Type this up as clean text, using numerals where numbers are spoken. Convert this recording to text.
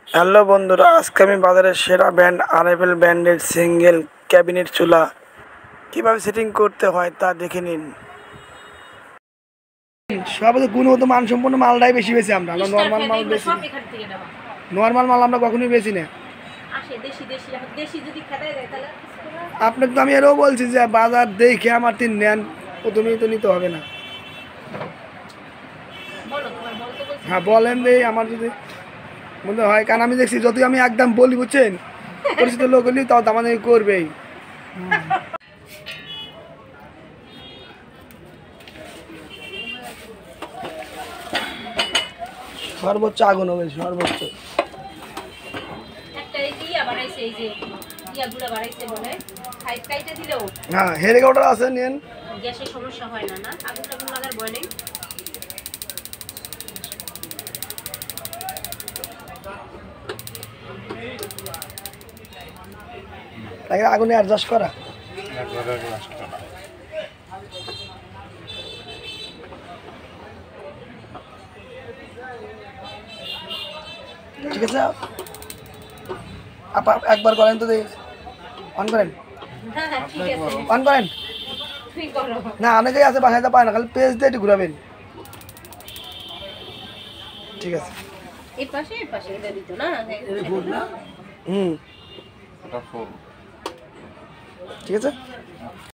Hello বন্ধুরা, আজকে আমি বাজারের সেরা ব্র্যান্ড আরএফএল ব্র্যান্ডের সিঙ্গেল ক্যাবিনেট চুলা কীভাবে সেটিং করতে হয় তা দেখে নিন। সবচেয়ে গুণগত মানসম্পন্ন মালটাই বেশি বেশি আমরা নর্মাল মাল বেশি নর্মাল মাল আমরা কখনোই বেশি না। আপনাকে তো আমি এরও বলছি যে বাজার দেখে আমার তিন নেন, প্রথমেই তো নিতে হবে না। হ্যাঁ বলেন রে, আমার যদি মনে হয়, কারণ আমি দেখছি যদি আমি একদম বলি, বুঝছেন, পরিচিত লোক হলি তাও দামাদামি করবেই। সর্বোচ্চ আগুন হবে, সর্বোচ্চ। হ্যাঁ হেলিকপ্টার আছে, নেন। গ্যাসের সমস্যা হয় না, আগুন টাগুন লাগার ভয় নেই। আগুনে অ্যাডজাস্ট করা, ঠিক আছে। একবার করেন তো, অন করেন, অন করেন। না অনেকেই আছে বাসায় পায় না, খালি পেজ দিয়ে একটু ঘুরাবেন। ঠিক আছে, ঠিক আছে।